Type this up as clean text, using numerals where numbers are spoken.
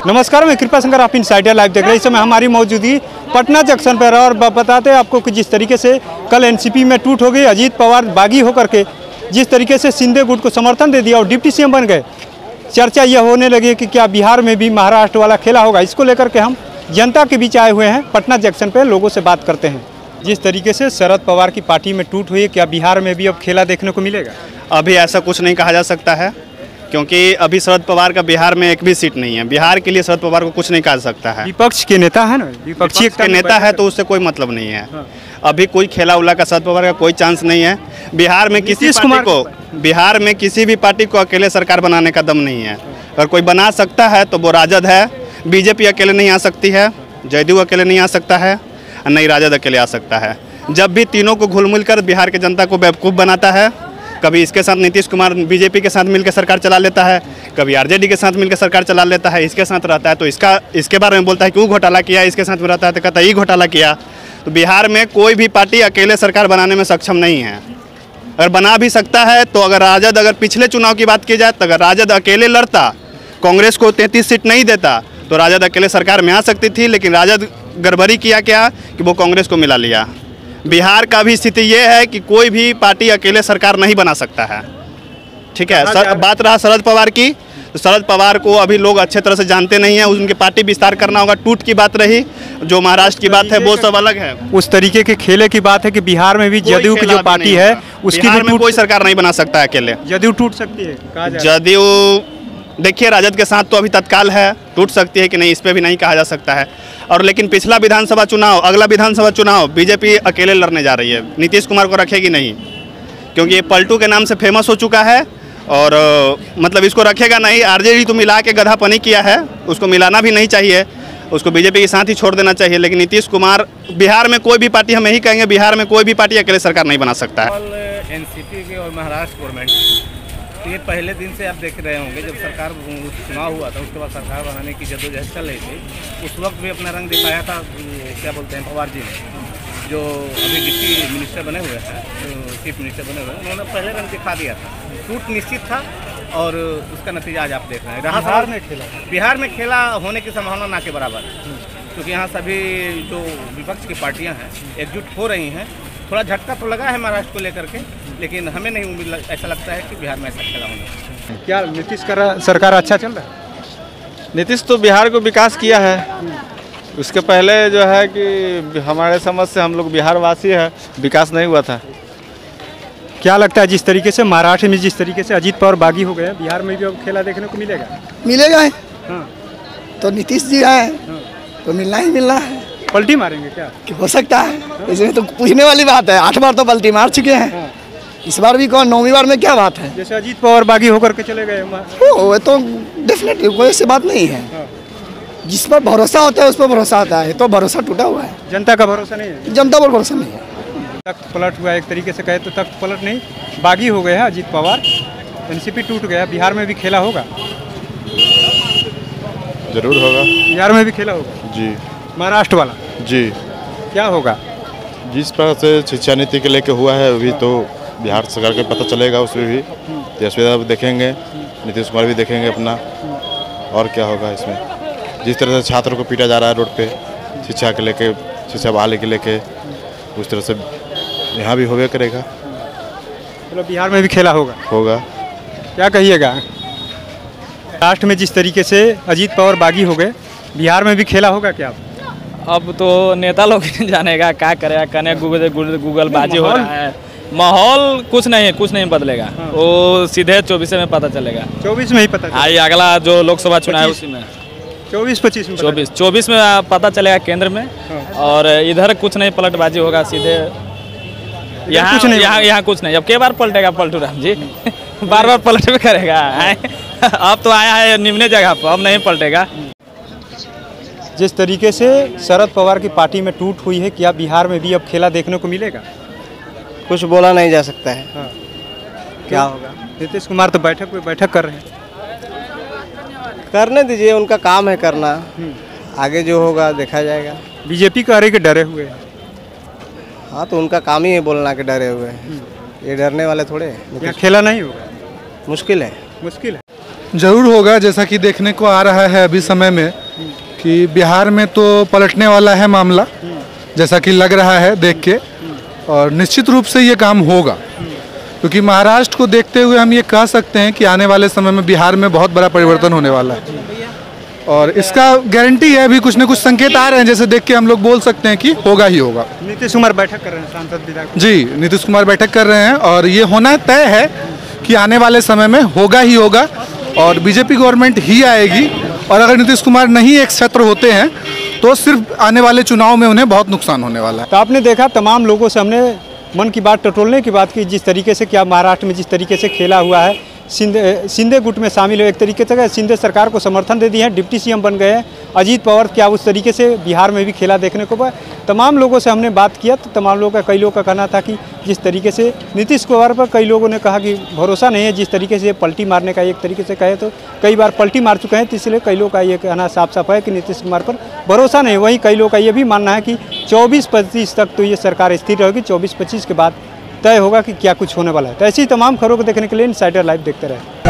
नमस्कार, मैं कृपा शंकर, आप इनसाइडर लाइव देख रहे हैं। इस समय हमारी मौजूदगी पटना जंक्शन पर और बताते हैं आपको कि जिस तरीके से कल एनसीपी में टूट हो गई, अजीत पवार बागी होकर के जिस तरीके से शिंदे गुट को समर्थन दे दिया और डिप्टी सीएम बन गए, चर्चा यह होने लगी कि क्या बिहार में भी महाराष्ट्र वाला खेला होगा। इसको लेकर के हम जनता के बीच आए हुए हैं, पटना जंक्शन पर लोगों से बात करते हैं। जिस तरीके से शरद पवार की पार्टी में टूट हुई है, क्या बिहार में भी अब खेला देखने को मिलेगा? अभी ऐसा कुछ नहीं कहा जा सकता है, क्योंकि अभी शरद पवार का बिहार में एक भी सीट नहीं है। बिहार के लिए शरद पवार को कुछ नहीं कहा सकता है। विपक्ष के नेता है ना, विपक्षी के नेता है तो उससे कोई मतलब नहीं है। अभी कोई खेला उला का शरद पवार का कोई चांस नहीं है। बिहार में किसी भी पार्टी को अकेले सरकार बनाने का दम नहीं है। अगर कोई बना सकता है तो वो राजद है। बीजेपी अकेले नहीं आ सकती है, जदयू अकेले नहीं आ सकता है, और नहीं राजद अकेले आ सकता है। जब भी तीनों को घुल मिल कर बिहार की जनता को बेवकूफ़ बनाता है, कभी इसके साथ नीतीश कुमार बीजेपी के साथ मिलकर सरकार चला लेता है, कभी आरजेडी के साथ मिलकर सरकार चला लेता है, इसके साथ रहता है तो इसके बारे में बोलता है कि वो घोटाला किया, इसके साथ में रहता है तो कहता है ये घोटाला किया। तो बिहार में कोई भी पार्टी अकेले सरकार बनाने में सक्षम नहीं है। अगर बना भी सकता है तो अगर पिछले चुनाव की बात की जाए तो अगर राजद अकेले लड़ता, कांग्रेस को 33 सीट नहीं देता तो राजद अकेले सरकार में आ सकती थी। लेकिन राजद गड़बड़ी किया क्या कि वो कांग्रेस को मिला लिया। बिहार का भी स्थिति ये है कि कोई भी पार्टी अकेले सरकार नहीं बना सकता है। ठीक है, बात रहा शरद पवार की, तो शरद पवार को अभी लोग अच्छे तरह से जानते नहीं हैं। उनकी पार्टी विस्तार करना होगा। टूट की बात रही, जो महाराष्ट्र की बात है वो सब अलग है। उस तरीके के खेले की बात है कि बिहार में भी जदयू की जो पार्टी है उसकी बिहार में कोई सरकार नहीं बना सकता है अकेले। जदयू टूट सकती है। जदयू देखिए, राजद के साथ तो अभी तत्काल है, टूट सकती है कि नहीं इस पर भी नहीं कहा जा सकता है। और लेकिन पिछला विधानसभा चुनाव, अगला विधानसभा चुनाव बीजेपी अकेले लड़ने जा रही है। नीतीश कुमार को रखेगी नहीं, क्योंकि ये पलटू के नाम से फेमस हो चुका है और मतलब इसको रखेगा नहीं। आरजेडी तो मिला के गधापनी किया है, उसको मिलाना भी नहीं चाहिए, उसको बीजेपी के साथ ही छोड़ देना चाहिए। लेकिन नीतीश कुमार, बिहार में कोई भी पार्टी, हम यही कहेंगे बिहार में कोई भी पार्टी अकेले सरकार नहीं बना सकता है। एनसीपी की और महाराष्ट्र गवर्नमेंट, ये पहले दिन से आप देख रहे होंगे, जब सरकार चुनाव हुआ था उसके बाद सरकार बनाने की जद्दोजहद चल रही थी, उस वक्त भी अपना रंग दिखाया था। क्या बोलते हैं, पवार जी ने, जो अभी डिप्टी मिनिस्टर बने हुए हैं, चीफ मिनिस्टर बने हुए हैं, उन्होंने पहले रंग दिखा दिया था। टूट निश्चित था और उसका नतीजा आज आप देख रहे हैं। बिहार में खेला होने की संभावना ना के बराबर, क्योंकि यहाँ सभी जो विपक्ष की पार्टियाँ हैं एकजुट हो रही हैं। थोड़ा झटका तो लगा है महाराष्ट्र को लेकर के, लेकिन हमें नहीं उम्मीद, ऐसा लगता है कि बिहार में ऐसा खेला होना। क्या नीतीश का सरकार अच्छा चल रहा है? नीतीश तो बिहार को विकास किया है। उसके पहले जो है कि हमारे समझ से हम लोग बिहार वासी है, विकास नहीं हुआ था। क्या लगता है जिस तरीके से महाराष्ट्र में जिस तरीके से अजीत पवार बागी हो गए, बिहार में भी अब खेला देखने को मिलेगा? हाँ। तो नीतीश जी आए तो मिलना ही मिलना है। पलटी मारेंगे क्या? हो सकता है, इसमें तो पूछने वाली बात है। 8 बार तो पलटी मार चुके हैं। इस बार भी कौन, 9वीं बार में क्या बात है? जैसे अजीत पवार बागी होकर के चले गए, वो तो डेफिनेटली कोई ऐसी बात नहीं है। जिस पर भरोसा होता है उस पर भरोसा आता है, तो भरोसा टूटा हुआ है। जनता का भरोसा नहीं है। जनता पर भरोसा नहीं है। तख्त पलट हुआ, एक तरीके से कहे तो तख्त पलट नहीं, बागी हो गए हैं अजीत पवार। एनसीपी टूट गया, बिहार में भी खेला होगा? जरूर होगा, बिहार में भी खेला होगा जी। महाराष्ट्र वाला जी क्या होगा? जिस प्रकार से शिक्षा नीति के लेके हुआ है अभी, तो बिहार सरकार को पता चलेगा। उसमें भी तेजस्वी भी देखेंगे, नीतीश कुमार भी देखेंगे अपना। और क्या होगा इसमें, जिस तरह से छात्रों को पीटा जा रहा है रोड पे शिक्षा के लेके, शिक्षा बहाली के लेके, उस तरह से यहाँ भी होवे करेगा। मतलब बिहार में भी खेला होगा। क्या कहिएगा? महाराष्ट्र में जिस तरीके से अजीत पवार बागी हो गए, बिहार में भी खेला होगा क्या? अब तो नेता लोग जानेगा क्या करेगा, कने गूगल बाजी हो रहा है। माहौल कुछ नहीं बदलेगा। वो सीधे 24 में पता चलेगा। 24 में ही पता चलेगा। आई अगला जो लोकसभा चुनाव है उसी में 24-25 में पता चलेगा केंद्र में। और इधर कुछ नहीं, पलटबाजी होगा सीधे। यहाँ कुछ नहीं। अब कई बार पलटेगा पलटू राम जी बार पलट भी करेगा। अब तो आया है निम्न जगह पर, अब नहीं पलटेगा। जिस तरीके से शरद पवार की पार्टी में टूट हुई है, क्या बिहार में भी अब खेला देखने को मिलेगा? कुछ बोला नहीं जा सकता है। क्या होगा? नीतीश कुमार तो बैठक कर रहे हैं। करने दीजिए, उनका काम है करना। आगे जो होगा देखा जाएगा। बीजेपी का हरे के डरे हुए हैं। हाँ, तो उनका काम ही है बोलना के डरे हुए हैं। ये डरने वाले थोड़े। यहाँ खेला नहीं होगा। मुश्किल है। जरूर होगा, जैसा कि देखने को आ रहा है अभी समय में कि बिहार में तो पलटने वाला है मामला, जैसा कि लग रहा है देख के, और निश्चित रूप से ये काम होगा, क्योंकि महाराष्ट्र को देखते हुए हम ये कह सकते हैं कि आने वाले समय में बिहार में बहुत बड़ा परिवर्तन होने वाला है, और इसका गारंटी है। अभी कुछ न कुछ संकेत आ रहे हैं, जैसे देख के हम लोग बोल सकते हैं कि होगा ही होगा। नीतीश कुमार बैठक कर रहे हैं, सांसद विधायक जी, नीतीश कुमार बैठक कर रहे हैं, और ये होना तय है कि आने वाले समय में होगा ही होगा, और बीजेपी गवर्नमेंट ही आएगी। और अगर नीतीश कुमार नहीं एक क्षेत्र होते हैं तो सिर्फ आने वाले चुनाव में उन्हें बहुत नुकसान होने वाला है। तो आपने देखा, तमाम लोगों से हमने मन की बात टटोलने की बात की, जिस तरीके से क्या महाराष्ट्र में जिस तरीके से खेला हुआ है, शिंदे गुट में शामिल हो, एक तरीके से शिंदे सरकार को समर्थन दे दिए हैं, डिप्टी सीएम बन गए हैं अजीत पवार, क्या उस तरीके से बिहार में भी खेला देखने को पाया। तमाम लोगों से हमने बात किया तो तमाम लोगों का, कई लोगों का कहना था कि जिस तरीके से नीतीश कुमार पर कई लोगों ने कहा कि भरोसा नहीं है, जिस तरीके से पलटी मारने का एक तरीके से कहे तो कई बार पलटी मार चुके हैं, तो इसलिए कई लोगों का ये कहना साफ साफ है कि नीतीश कुमार पर भरोसा नहीं। वहीं कई लोगों का ये भी मानना है कि 24-25 तक तो ये सरकार स्थिर रहेगी, 24-25 के बाद तय होगा कि क्या कुछ होने वाला है। तो ऐसी तमाम खबरों को देखने के लिए इनसाइडर लाइव देखते रहे।